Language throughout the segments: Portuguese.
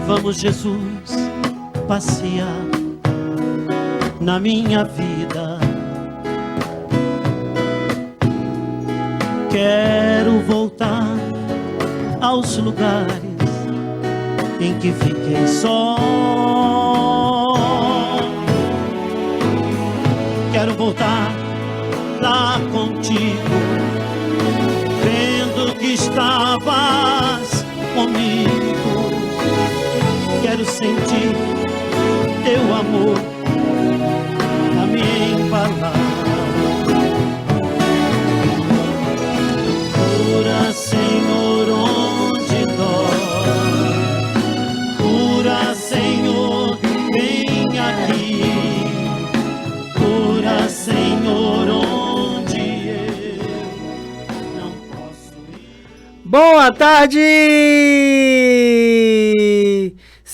Vamos, Jesus, passear na minha vida. Quero voltar aos lugares em que fiquei só. Quero voltar lá contigo, vendo que estavas comigo. Quero sentir teu amor a me embalar. Cura, Senhor, onde dói. Cura, Senhor, vem aqui. Cura, Senhor, onde eu não posso ir. Boa tarde!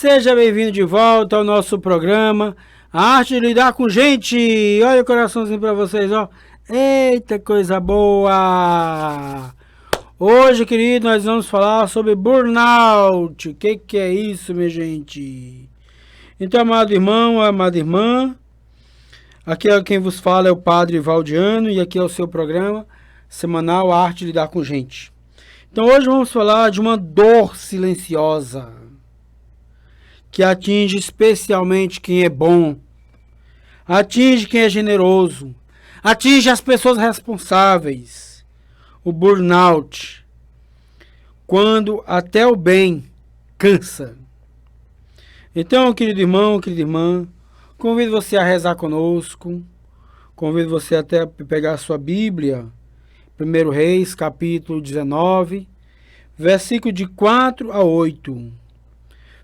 Seja bem-vindo de volta ao nosso programa A Arte de Lidar com Gente. Olha o coraçãozinho para vocês, ó. Eita, coisa boa! Hoje, querido, nós vamos falar sobre burnout. O que é isso, minha gente? Então, amado irmão, amada irmã, aqui é quem vos fala é o Padre Valdiano e aqui é o seu programa semanal A Arte de Lidar com Gente. Então, hoje vamos falar de uma dor silenciosa que atinge especialmente quem é bom, atinge quem é generoso, atinge as pessoas responsáveis. O burnout, quando até o bem cansa. Então, querido irmão, querida irmã, convido você a rezar conosco, convido você até a pegar a sua Bíblia, 1 Reis, capítulo 19, versículo de 4 a 8.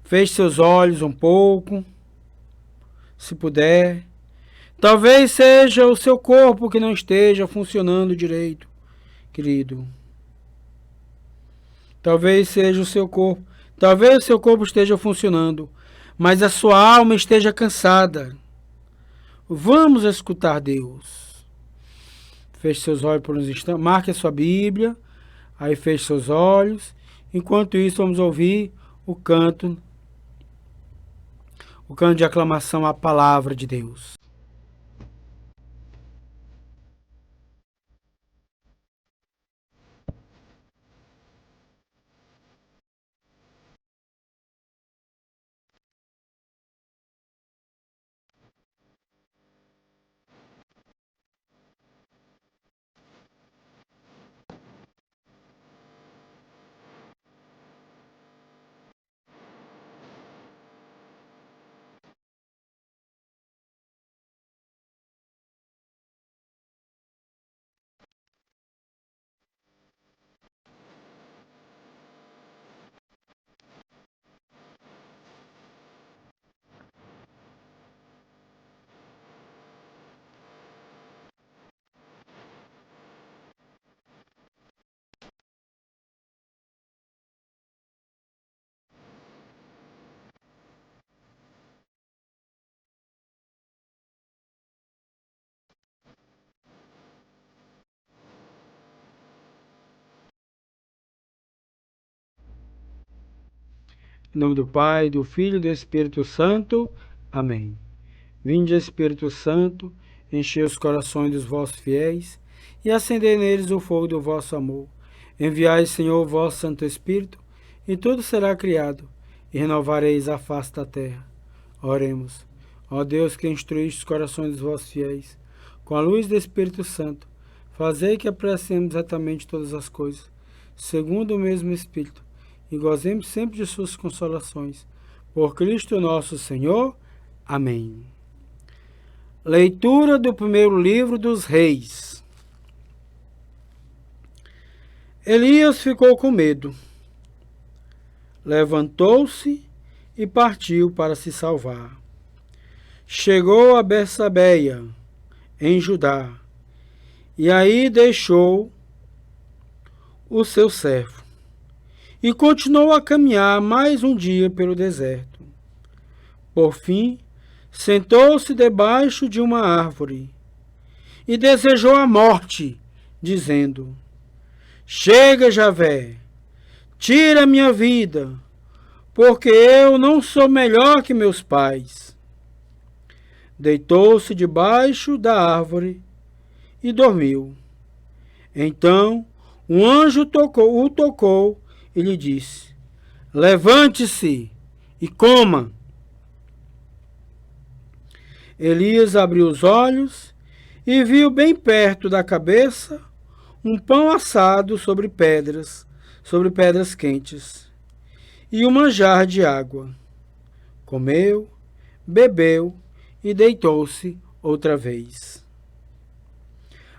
Feche seus olhos um pouco, se puder. Talvez seja o seu corpo que não esteja funcionando direito, querido. Talvez seja o seu corpo. Talvez o seu corpo esteja funcionando, mas a sua alma esteja cansada. Vamos escutar Deus. Feche seus olhos por uns instantes. Marque a sua Bíblia. Aí feche seus olhos. Enquanto isso, vamos ouvir o canto de aclamação à palavra de Deus. Em nome do Pai, do Filho e do Espírito Santo. Amém. Vinde, Espírito Santo, enchei os corações dos vossos fiéis e acendei neles o fogo do vosso amor. Enviai, Senhor, o vosso Santo Espírito, e tudo será criado, e renovareis a face da terra. Oremos. Ó Deus, que instruíste os corações dos vossos fiéis, com a luz do Espírito Santo, fazei que apreciemos exatamente todas as coisas, segundo o mesmo Espírito, e gozemos sempre de suas consolações. Por Cristo nosso Senhor. Amém. Leitura do primeiro livro dos Reis. Elias ficou com medo. Levantou-se e partiu para se salvar. Chegou a Betsabeia, em Judá, e aí deixou o seu servo. E continuou a caminhar mais um dia pelo deserto. Por fim, sentou-se debaixo de uma árvore e desejou a morte, dizendo: Chega, Javé, tira minha vida, porque eu não sou melhor que meus pais. Deitou-se debaixo da árvore e dormiu. Então um anjo o tocou e lhe disse: levante-se e coma. Elias abriu os olhos e viu bem perto da cabeça um pão assado sobre pedras quentes, e um manjar de água. Comeu, bebeu e deitou-se outra vez.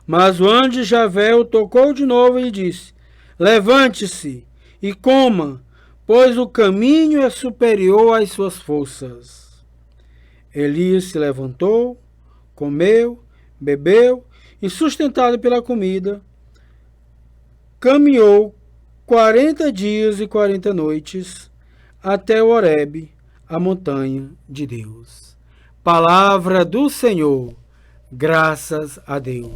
Mas o anjo de Javé o tocou de novo e lhe disse: levante-se e coma, pois o caminho é superior às suas forças. Elias se levantou, comeu, bebeu e, sustentado pela comida, caminhou 40 dias e 40 noites até o Horebe, a montanha de Deus. Palavra do Senhor, graças a Deus.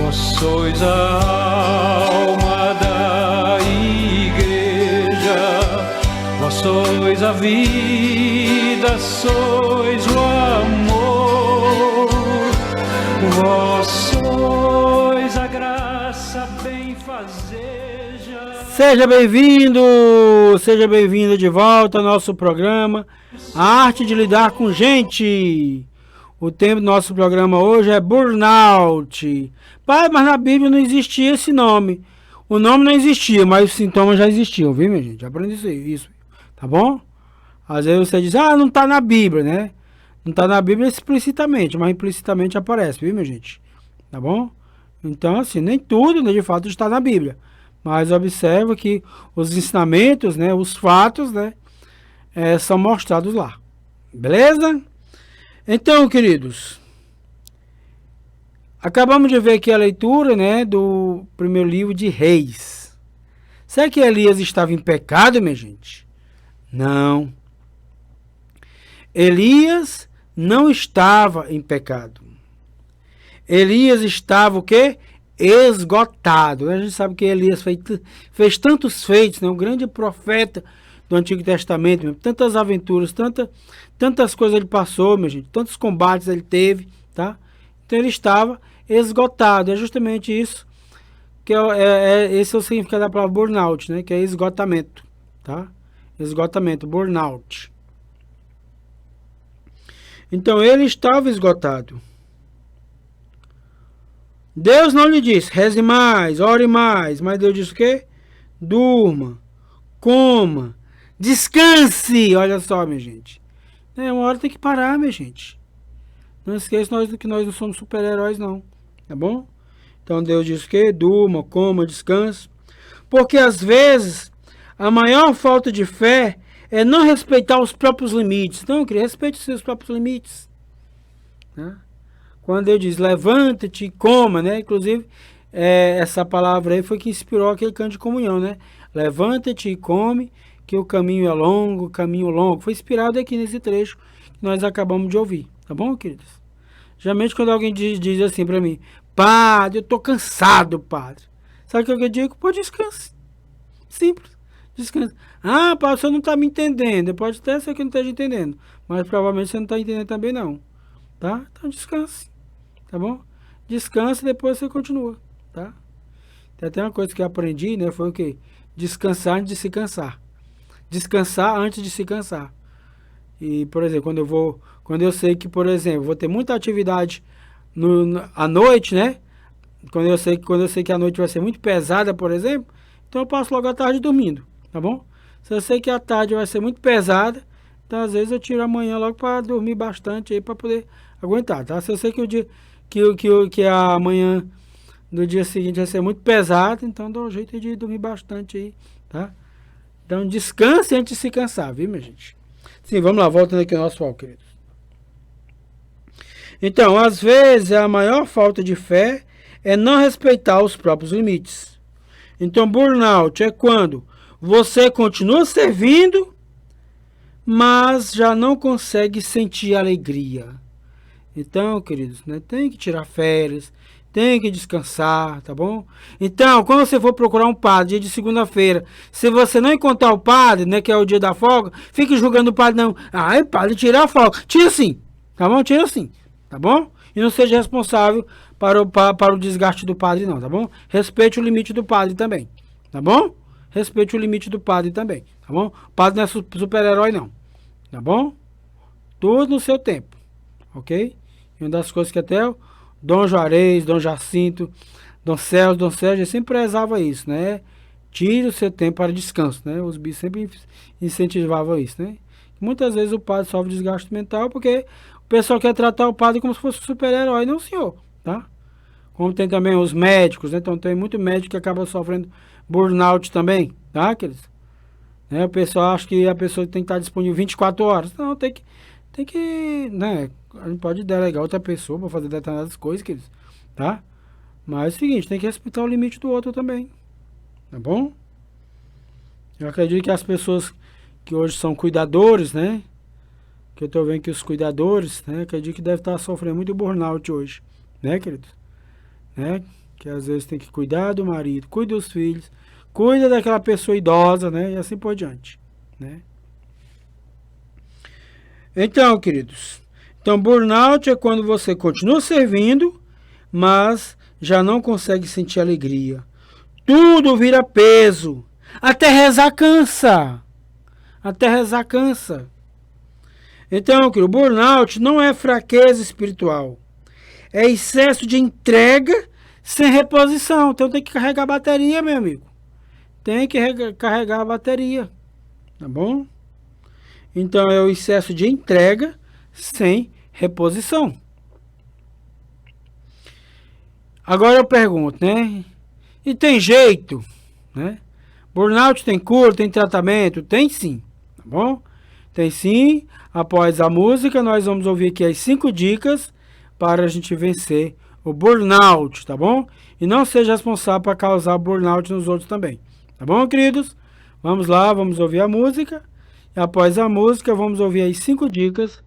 Vós sois a alma da igreja, vós sois a vida, sois o amor, vós sois a graça benfazeja. Seja bem-vindo de volta ao nosso programa, A Arte de Lidar com Gente. O tema do nosso programa hoje é burnout. Pai, mas na Bíblia não existia esse nome. O nome não existia, mas os sintomas já existiam, viu, minha gente? Aprende isso, tá bom? Às vezes você diz, não tá na Bíblia, né? Não tá na Bíblia explicitamente, mas implicitamente aparece, viu, minha gente? Tá bom? Então, assim, nem tudo, né, de fato, está na Bíblia. Mas observa que os ensinamentos, né, os fatos, né, são mostrados lá. Beleza? Então, queridos, acabamos de ver aqui a leitura, né, do primeiro livro de Reis. Será que Elias estava em pecado, minha gente? Não. Elias não estava em pecado. Elias estava o quê? Esgotado. A gente sabe que Elias fez tantos feitos, né, um grande profeta do Antigo Testamento, mesmo, tantas aventuras, tantas coisas ele passou, minha gente, tantos combates ele teve, tá? Então ele estava esgotado. É justamente isso que esse é o significado da palavra burnout, né? Que é esgotamento, tá? Esgotamento, burnout. Então ele estava esgotado. Deus não lhe disse, reze mais, ore mais, mas Deus disse o quê? Durma, coma, descanse. Olha só, minha gente. Uma hora tem que parar, minha gente. Não esqueça que nós não somos super-heróis, não. Tá bom? Então Deus diz que durma, coma, descanse. Porque às vezes a maior falta de fé é não respeitar os próprios limites. Então, querido, respeite os seus próprios limites. Né? Quando Deus diz levanta-te e coma, né? Inclusive, essa palavra aí foi que inspirou aquele canto de comunhão, né? Levanta-te e come, que o caminho é longo, o caminho longo. Foi inspirado aqui nesse trecho que nós acabamos de ouvir. Tá bom, queridos? Geralmente quando alguém diz assim pra mim, padre, eu tô cansado, padre. Sabe o que eu digo? Pô, descanse. Simples. Descanse. Ah, padre, você não tá me entendendo. Pode até ser que eu não esteja entendendo. Mas provavelmente você não tá entendendo também não. Tá? Então descanse. Tá bom? Descanse e depois você continua. Tá? Tem até uma coisa que eu aprendi, né? Foi o quê? Descansar antes de se cansar. Descansar antes de se cansar. E, por exemplo, quando eu sei que, por exemplo, vou ter muita atividade à noite, né? Quando eu sei que a noite vai ser muito pesada, por exemplo, então eu passo logo a tarde dormindo, tá bom? Se eu sei que a tarde vai ser muito pesada, então às vezes eu tiro amanhã logo para dormir bastante aí para poder aguentar, tá? Se eu sei que o dia que a manhã do dia seguinte vai ser muito pesado, então dou um jeito de dormir bastante aí, tá? Então descanse antes de se cansar, viu, minha gente? Sim, vamos lá, voltando aqui ao nosso foco, queridos. Então, às vezes, a maior falta de fé é não respeitar os próprios limites. Então, burnout é quando você continua servindo, mas já não consegue sentir alegria. Então, queridos, né, tem que tirar férias, tem que descansar, tá bom? Então, quando você for procurar um padre, dia de segunda-feira, se você não encontrar o padre, né, que é o dia da folga, fique julgando o padre, não. Ai, padre, tira a folga. Tira sim, tá bom? Tira sim, tá bom? E não seja responsável para o desgaste do padre, não, tá bom? Respeite o limite do padre também, tá bom? Respeite o limite do padre também, tá bom? O padre não é super-herói, não, tá bom? Tudo no seu tempo, ok? E uma das coisas que até o Dom Juarez, Dom Jacinto, Dom Sérgio sempre prezava isso, né? Tire o seu tempo para descanso, né? Os bispos sempre incentivavam isso, né? Muitas vezes o padre sofre desgaste mental porque o pessoal quer tratar o padre como se fosse um super-herói, não, senhor, tá? Como tem também os médicos, né? Então tem muito médico que acaba sofrendo burnout também, tá, aqueles? Né? O pessoal acha que a pessoa tem que estar disponível 24 horas. Não, tem que, né? A gente pode delegar outra pessoa para fazer determinadas coisas, queridos, tá? Mas é o seguinte, tem que respeitar o limite do outro também, tá bom? Eu acredito que as pessoas que hoje são cuidadores, né? Que eu tô vendo que os cuidadores, né? Acredito que deve estar sofrendo muito burnout hoje, né, queridos? Né? Que às vezes tem que cuidar do marido, cuida dos filhos, cuida daquela pessoa idosa, né? E assim por diante, né? Então, queridos, então burnout é quando você continua servindo, mas já não consegue sentir alegria. Tudo vira peso. Até rezar cansa. Até rezar cansa. Então, querido, burnout não é fraqueza espiritual. É excesso de entrega sem reposição. Então tem que carregar a bateria, meu amigo. Tem que carregar a bateria. Tá bom? Então é o excesso de entrega sem reposição. Agora eu pergunto, né? E tem jeito, né? Burnout tem cura, tem tratamento? Tem sim, tá bom? Tem sim. Após a música, nós vamos ouvir aqui as 5 dicas para a gente vencer o burnout, tá bom? E não seja responsável para causar burnout nos outros também, tá bom, queridos? Vamos lá, vamos ouvir a música. E após a música, vamos ouvir as 5 dicas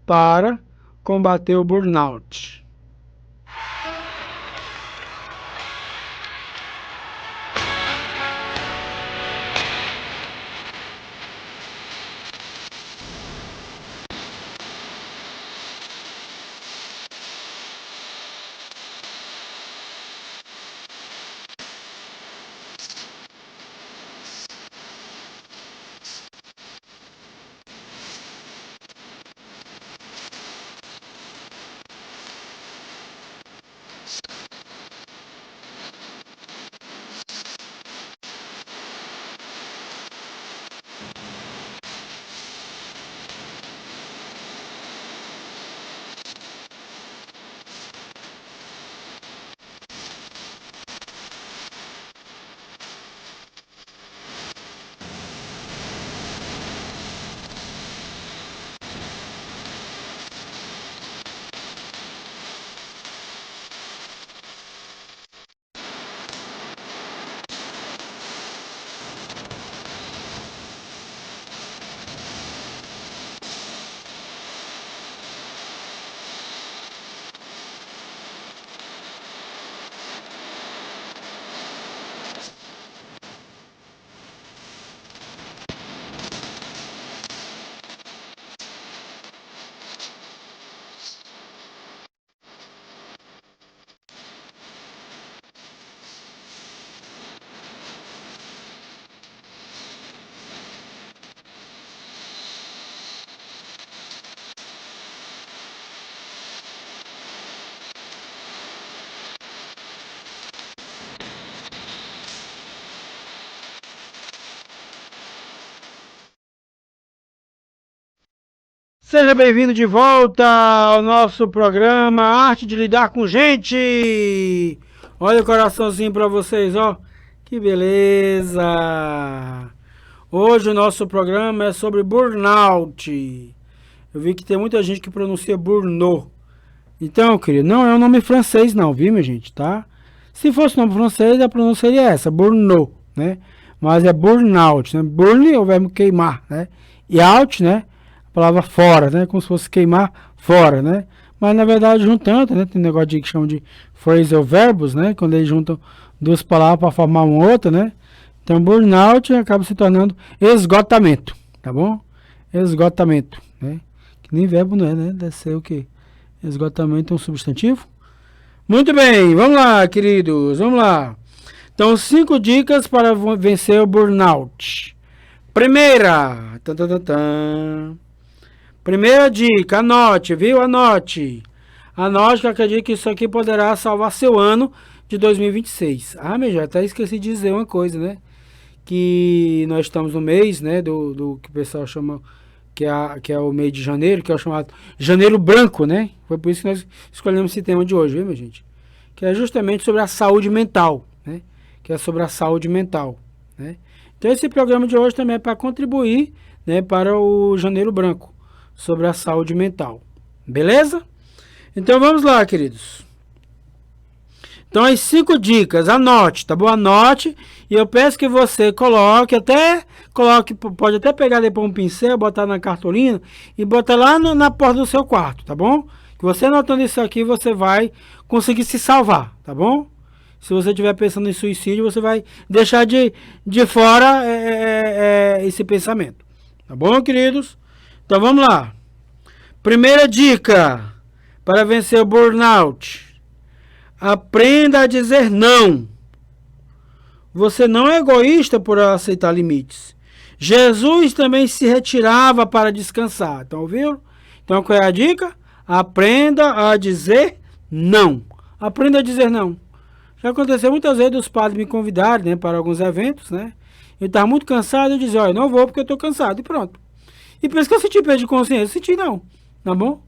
para combater o burnout. Seja bem-vindo de volta ao nosso programa Arte de Lidar com Gente. Olha o coraçãozinho para vocês, ó. Que beleza! Hoje o nosso programa é sobre burnout. Eu vi que tem muita gente que pronuncia burnout. Então, querido, não é um nome francês não, viu, minha gente, tá? Se fosse nome francês, a pronúncia seria essa, burnout, né? Mas é burnout, né? Burn é o verbo queimar, né? E out, né? A palavra fora, né? Como se fosse queimar fora, né? Mas na verdade juntando, né? Tem um negócio que chama de phrasal verbos, né? Quando eles juntam duas palavras para formar uma outra, né? Então burnout acaba se tornando esgotamento, tá bom? Esgotamento, né? Que nem verbo não é, né? Deve ser o quê? Esgotamento é um substantivo? Muito bem, vamos lá, queridos, vamos lá. Então, 5 dicas para vencer o burnout. Primeira, primeira dica, anote, viu? Anote. Anote que eu acredito que isso aqui poderá salvar seu ano de 2026. Ah, meu, já até esqueci de dizer uma coisa, né? Que nós estamos no mês, né, do que o pessoal chama, que é o mês de janeiro, que é o chamado Janeiro Branco, né? Foi por isso que nós escolhemos esse tema de hoje, viu, minha gente? Que é justamente sobre a saúde mental, né? Que é sobre a saúde mental, né? Então esse programa de hoje também é para contribuir, né, para o Janeiro Branco, sobre a saúde mental. Beleza? Então vamos lá, queridos. Então as 5 dicas, anote, tá bom? Anote e eu peço que você coloque, pode até pegar depois um pincel, botar na cartolina e botar lá na porta do seu quarto, tá bom? Que você anotando isso aqui, você vai conseguir se salvar, tá bom? Se você estiver pensando em suicídio, você vai deixar de fora esse pensamento. Tá bom, queridos? Então vamos lá. Primeira dica para vencer o burnout. Aprenda a dizer não. Você não é egoísta por aceitar limites. Jesus também se retirava para descansar. Então, ouviram? Então, qual é a dica? Aprenda a dizer não. Aprenda a dizer não. Já aconteceu muitas vezes dos padres me convidarem, né, para alguns eventos, né? Eu estava muito cansado, eu dizia, olha, não vou porque eu estou cansado, e pronto. E por isso que eu senti peso de consciência, eu senti não, tá bom?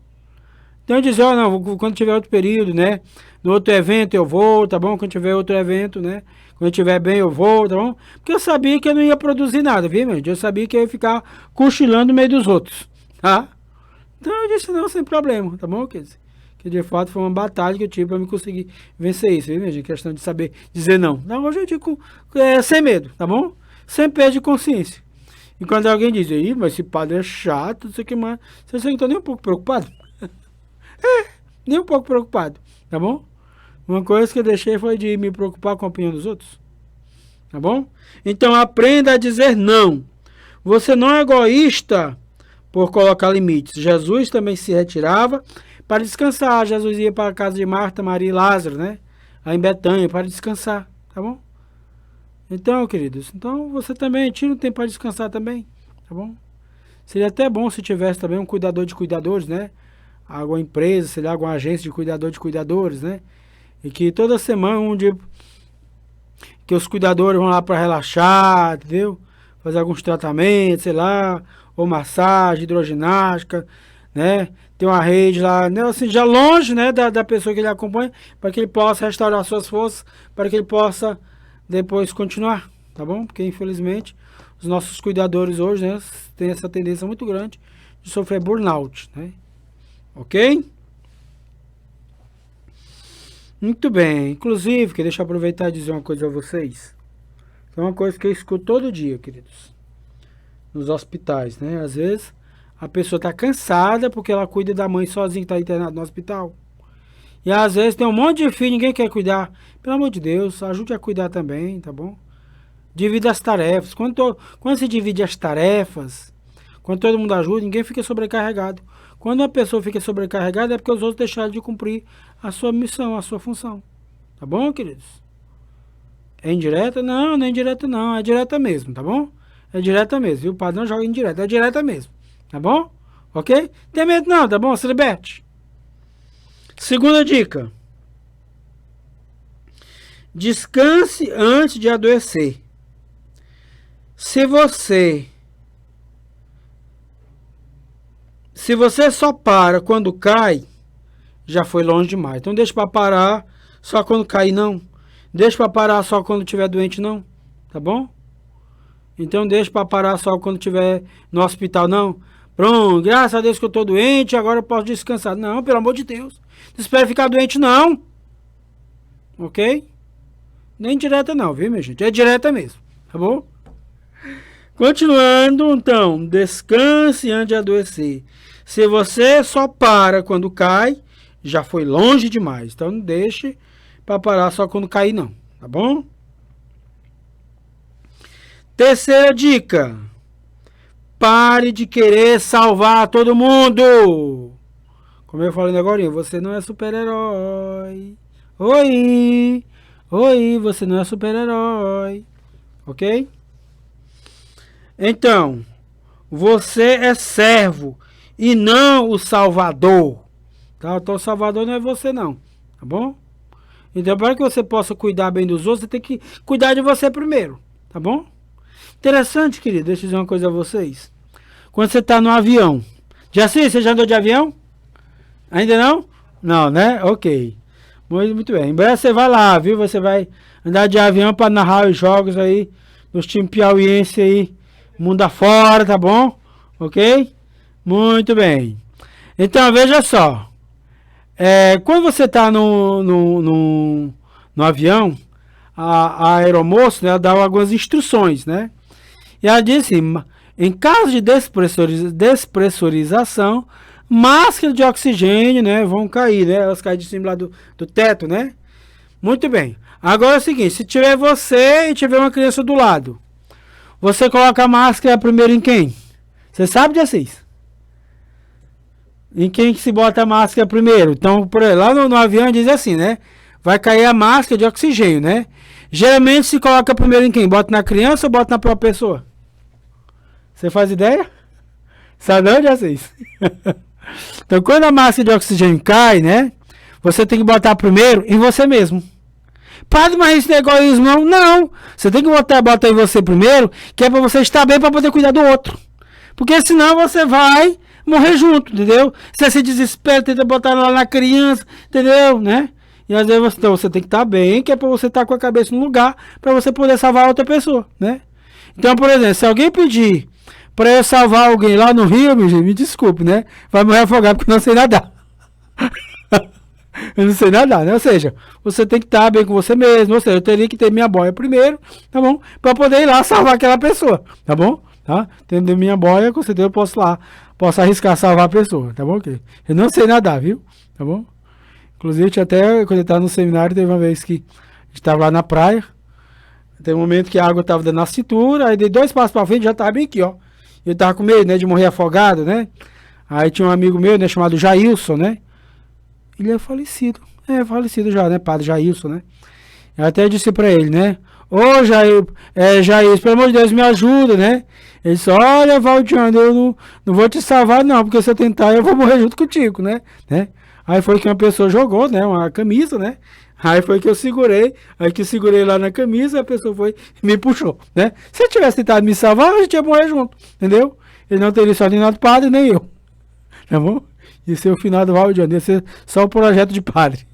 Então eu dizia, olha, não, quando tiver outro período, né? No outro evento eu vou, tá bom? Quando tiver outro evento, né? Quando eu estiver bem eu vou, tá bom? Porque eu sabia que eu não ia produzir nada, viu, meu? Eu sabia que eu ia ficar cochilando no meio dos outros, tá? Então eu disse não, sem problema, tá bom, quer dizer? Que de fato foi uma batalha que eu tive para me conseguir vencer isso, viu, minha gente? Questão de saber dizer não. Não, hoje eu digo sem medo, tá bom? Sem peso de consciência. E quando alguém diz, aí, mas esse padre é chato, não sei o que mais, você não está nem um pouco preocupado? Nem um pouco preocupado, tá bom? Uma coisa que eu deixei foi de me preocupar com a opinião dos outros, tá bom? Então aprenda a dizer não. Você não é egoísta por colocar limites. Jesus também se retirava para descansar. Jesus ia para a casa de Marta, Maria e Lázaro, né? Lá em Betânia, para descansar, tá bom? Então, queridos, então você também tira um tempo para descansar também, tá bom? Seria até bom se tivesse também um cuidador de cuidadores, né? Alguma empresa, sei lá, alguma agência de cuidador de cuidadores, né? E que toda semana, um dia, que os cuidadores vão lá para relaxar, entendeu? Fazer alguns tratamentos, sei lá, ou massagem, hidroginástica, né? Tem uma rede lá, né? Assim, já longe, né, da pessoa que ele acompanha, para que ele possa restaurar suas forças, para que ele possa depois continuar, tá bom? Porque infelizmente os nossos cuidadores hoje, né, têm essa tendência muito grande de sofrer burnout, né? Ok? Muito bem. Inclusive, que deixa eu aproveitar e dizer uma coisa a vocês. É uma coisa que eu escuto todo dia, queridos. Nos hospitais, né? Às vezes a pessoa está cansada porque ela cuida da mãe sozinha que está internada no hospital. E às vezes tem um monte de filho, ninguém quer cuidar. Pelo amor de Deus, ajude a cuidar também, tá bom? Divida as tarefas. Quando se divide as tarefas, quando todo mundo ajuda, ninguém fica sobrecarregado. Quando uma pessoa fica sobrecarregada é porque os outros deixaram de cumprir a sua missão, a sua função. Tá bom, queridos? É indireta? Não, não é indireta não, é direta mesmo, tá bom? É direta mesmo, viu? O padre não joga indireta, é direta mesmo, tá bom? Ok? Tem medo não, tá bom? Se liberte. Segunda dica. Descanse antes de adoecer. Se você Se você só para quando cai, já foi longe demais. Então deixa para parar só quando cair, não. Deixa para parar só quando estiver doente, não. Tá bom? Então deixa para parar só quando estiver no hospital, não. Pronto, graças a Deus que eu tô doente, agora eu posso descansar. Não, pelo amor de Deus. Não espera ficar doente, não. Ok? Nem direta não, viu, minha gente? É direta mesmo, tá bom? Continuando, então, descanse antes de adoecer. Se você só para quando cai, já foi longe demais. Então não deixe para parar só quando cair, não, tá bom? Terceira dica. Pare de querer salvar todo mundo. Como eu falei agora, você não é super-herói. Oi, oi, você não é super-herói. Ok? Então, você é servo e não o salvador. Tá? Então o salvador não é você não, tá bom? Então para que você possa cuidar bem dos outros, você tem que cuidar de você primeiro, tá bom? Interessante, querido, deixa eu dizer uma coisa a vocês. Quando você está no avião, você já andou de avião? Ainda não? Não, né? Ok. Muito bem. Em breve você vai lá, viu? Você vai andar de avião para narrar os jogos aí dos times piauienses aí, mundo afora, tá bom? Ok? Muito bem. Então, veja só. Quando você está no avião, a aeromoça, né, ela dá algumas instruções, né? E ela diz assim, em caso de despressurização, máscara de oxigênio, né, vão cair, né? Elas caem de cima lá do teto, né? Muito bem. Agora é o seguinte, se tiver você e tiver uma criança do lado, você coloca a máscara primeiro em quem? Você sabe, Jessis? Em quem que se bota a máscara primeiro? Então, lá no avião diz assim, né? Vai cair a máscara de oxigênio, né? Geralmente se coloca primeiro em quem? Bota na criança ou bota na própria pessoa? Você faz ideia? Sabe não, Jessis? Então, quando a máscara de oxigênio cai, né? Você tem que botar primeiro em você mesmo. Padre, mas isso não é egoísmo, não? Não. Você tem que botar em você primeiro, que é para você estar bem para poder cuidar do outro. Porque senão você vai morrer junto, entendeu? Você se desespera, tenta botar lá na criança, entendeu? Né? E às vezes você tem que estar bem, que é para você estar com a cabeça no lugar, para você poder salvar outra pessoa, né? Então, por exemplo, se alguém pedir para eu salvar alguém lá no rio, me desculpe, né? Vai morrer afogado porque eu não sei nadar. Eu não sei nadar, né? Ou seja, você tem que estar bem com você mesmo. Ou seja, eu teria que ter minha boia primeiro, tá bom? Para poder ir lá salvar aquela pessoa, tá bom? Tá? Tendo minha boia, com certeza eu posso arriscar salvar a pessoa, tá bom? Okay. Eu não sei nadar, viu? Tá bom? Inclusive, até quando eu estava no seminário, teve uma vez que a gente estava lá na praia. Tem um momento que a água estava dando na cintura, aí dei 2 passos para frente, já estava bem aqui, ó. Eu estava com medo, né, de morrer afogado, né? Aí tinha um amigo meu, né, chamado Jailson, né? Ele é falecido. Falecido já, né? Padre Jailson, né? Eu até disse pra ele, né? Ô, Jailson, pelo amor de Deus, me ajuda, né? Ele disse, olha, Valdiano, eu não vou te salvar, não, porque se eu tentar, eu vou morrer junto contigo, né? Aí foi que uma pessoa jogou, né? Uma camisa, né? Aí foi que eu segurei. Aí que eu segurei lá na camisa, a pessoa foi e me puxou, né? Se eu tivesse tentado me salvar, a gente ia morrer junto, entendeu? Ele não teria só nem padre, nem eu. Tá bom? Isso é o final do Valdiano, ia ser só o projeto de padre.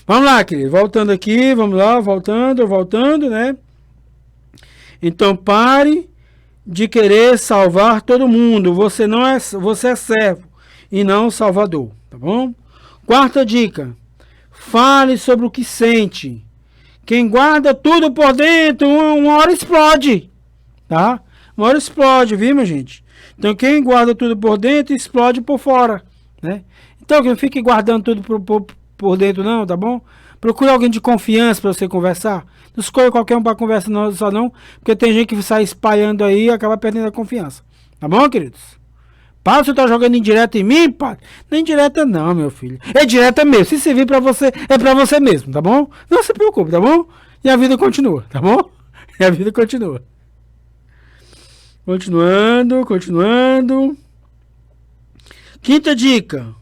Vamos lá, querido. Voltando aqui, vamos lá, voltando, né? Então pare de querer salvar todo mundo. Você é servo e não salvador, tá bom? Quarta dica. Fale sobre o que sente. Quem guarda tudo por dentro, uma hora explode, tá? Uma hora explode, viu, minha gente? Então quem guarda tudo por dentro, explode por fora, né? Então não fique guardando tudo por dentro não, tá bom? Procure alguém de confiança para você conversar. Não escolha qualquer um para conversar só não, porque tem gente que sai espalhando aí e acaba perdendo a confiança. Tá bom, queridos? Padre, você tá jogando indireta em mim, padre? Não é indireta não, meu filho. É direta mesmo. Se servir para você, é para você mesmo, tá bom? Não se preocupe, tá bom? E a vida continua, tá bom? E a vida continua. Continuando. Quinta dica.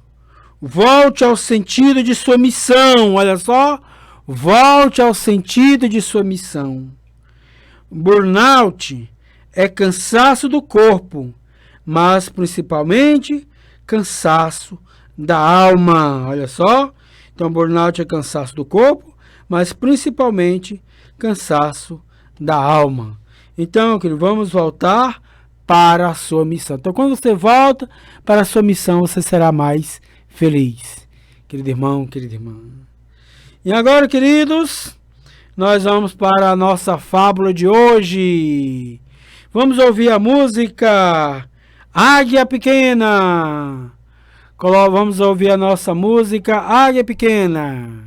Volte ao sentido de sua missão. Olha só. Volte ao sentido de sua missão. Burnout é cansaço do corpo, mas principalmente cansaço da alma. Olha só. Então, burnout é cansaço do corpo, mas principalmente cansaço da alma. Então, querido, vamos voltar para a sua missão. Então, quando você volta para a sua missão, você será mais feliz. Querido irmão, querida irmã. E agora, queridos, nós vamos para a nossa fábula de hoje. Vamos ouvir a música Águia Pequena. Vamos ouvir a nossa música Águia Pequena.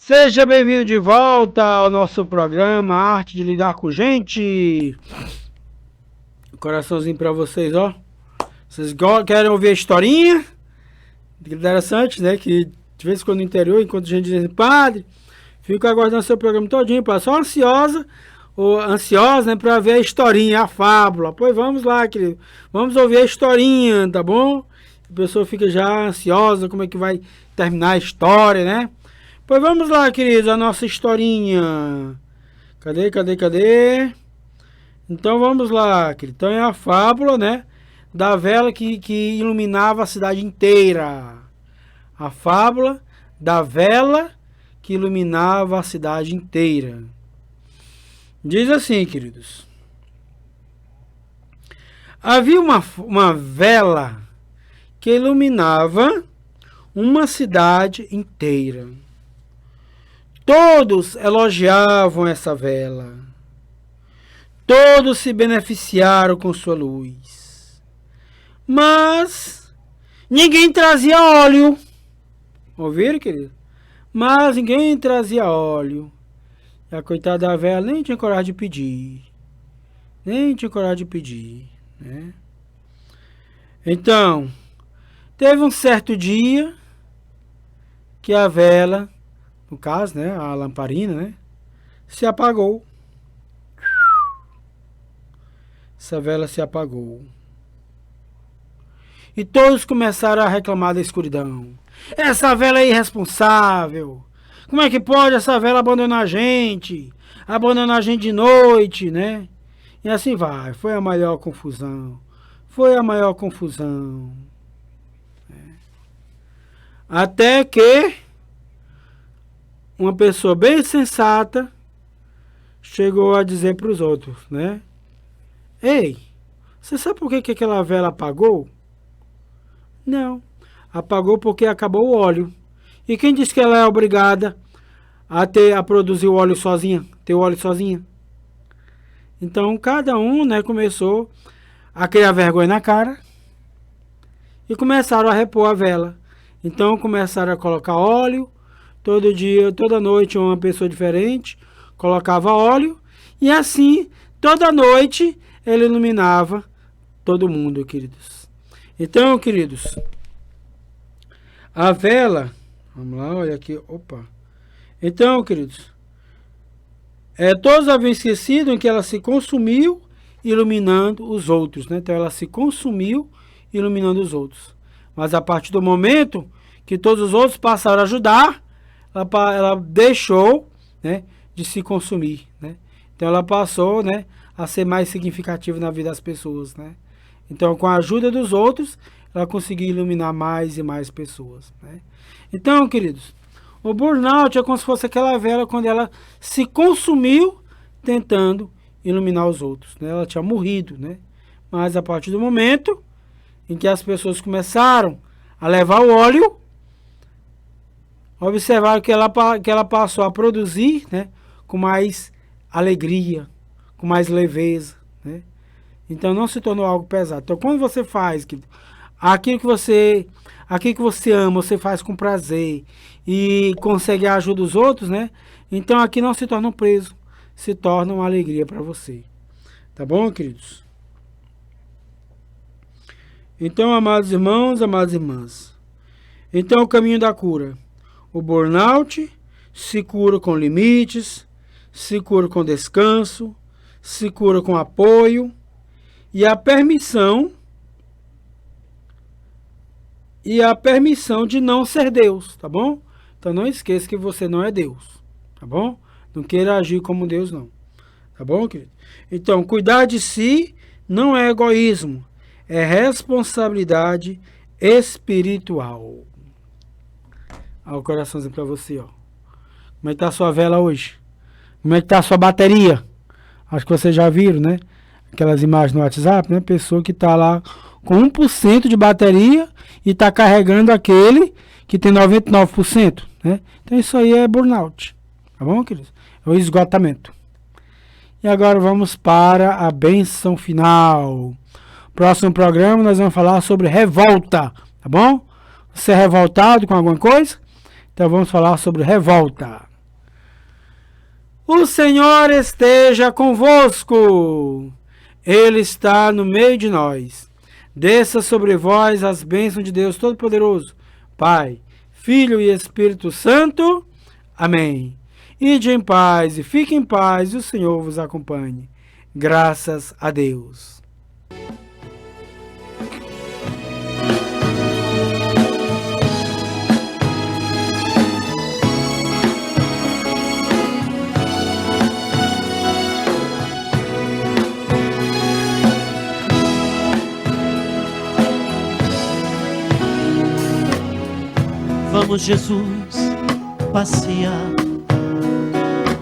Seja bem-vindo de volta ao nosso programa Arte de Lidar com Gente. Coraçãozinho pra vocês, ó. Vocês querem ouvir a historinha? Interessante, né? Que de vez em quando no interior, enquanto a gente diz, padre, fico aguardando seu programa todinho, só ansiosa, ou ansiosa, né? Pra ver a historinha, a fábula. Pois vamos lá, querido. Vamos ouvir a historinha, tá bom? A pessoa fica já ansiosa, como é que vai terminar a história, né? Pois vamos lá, queridos, a nossa historinha. Cadê? Então vamos lá, querido. Então é a fábula, né? Da vela que iluminava a cidade inteira. A fábula da vela que iluminava a cidade inteira. Diz assim, queridos. Havia uma vela que iluminava uma cidade inteira. Todos elogiavam essa vela. Todos se beneficiaram com sua luz. Mas ninguém trazia óleo. Ouviram, querido? Mas ninguém trazia óleo. E a coitada da vela nem tinha coragem de pedir. Né? Então, teve um certo dia que a vela, no caso, né, a lamparina, né, se apagou. Essa vela se apagou. E todos começaram a reclamar da escuridão. Essa vela é irresponsável. Como é que pode essa vela abandonar a gente? Abandonar a gente de noite, né? E assim vai. Foi a maior confusão. Até que uma pessoa bem sensata chegou a dizer para os outros, né? Ei, Você sabe por que que aquela vela apagou? Não. Apagou porque acabou o óleo. E quem disse que ela é obrigada a produzir o óleo sozinha? Ter o óleo sozinha? Então cada um, né, começou a criar vergonha na cara e começaram a repor a vela. Então começaram a colocar óleo. Todo dia, toda noite uma pessoa diferente colocava óleo. E assim, toda noite ele iluminava todo mundo, queridos. Então, queridos, a vela, vamos lá, olha aqui, opa. Então, queridos, todos haviam esquecido que ela se consumiu iluminando os outros, né? Então ela se consumiu iluminando os outros. Mas a partir do momento que todos os outros passaram a ajudar, ela deixou, né, de se consumir, né? Então ela passou, né, a ser mais significativa na vida das pessoas, né? Então, com a ajuda dos outros, ela conseguiu iluminar mais e mais pessoas, né? Então, queridos, o burnout é como se fosse aquela vela quando ela se consumiu tentando iluminar os outros, né? Ela tinha morrido, né? Mas a partir do momento em que as pessoas começaram a levar o óleo, observaram que ela passou a produzir, né, com mais alegria, com mais leveza, né? Então não se tornou algo pesado. Então quando você faz aquilo que você ama, você faz com prazer e consegue a ajuda dos outros, né? Então aqui não se torna um peso, se torna uma alegria para você. Tá bom, queridos? Então, amados irmãos, amadas irmãs, então o caminho da cura. O burnout se cura com limites, se cura com descanso, se cura com apoio e a permissão de não ser Deus, tá bom? Então não esqueça que você não é Deus, tá bom? Não queira agir como Deus não, tá bom, querido? Então, cuidar de si não é egoísmo, é responsabilidade espiritual. Olha o coraçãozinho pra você, ó. Como é que tá a sua vela hoje? Como é que tá a sua bateria? Acho que vocês já viram, né? Aquelas imagens no WhatsApp, né? Pessoa que tá lá com 1% de bateria e tá carregando aquele que tem 99%, né? Então isso aí é burnout, tá bom, queridos? É o esgotamento. E agora vamos para a bênção final. Próximo programa nós vamos falar sobre revolta, tá bom? Você é revoltado com alguma coisa? Então vamos falar sobre revolta. O Senhor esteja convosco. Ele está no meio de nós. Desça sobre vós as bênçãos de Deus Todo-Poderoso, Pai, Filho e Espírito Santo. Amém. Ide em paz e fique em paz e o Senhor vos acompanhe. Graças a Deus. Vamos, Jesus, passear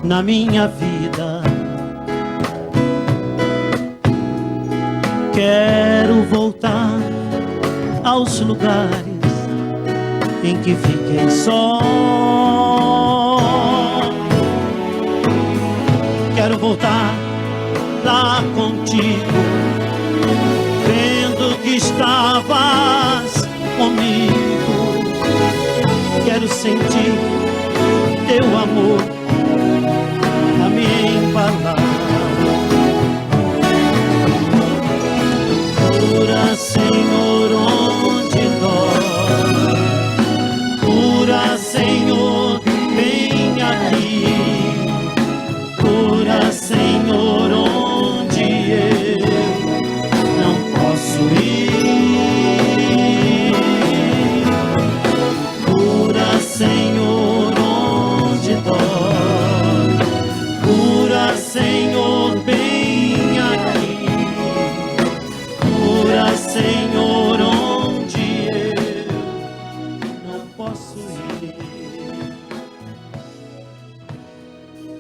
na minha vida. Quero voltar aos lugares em que fiquei só. Quero voltar lá contigo, vendo que estavas comigo. Quero sentir teu amor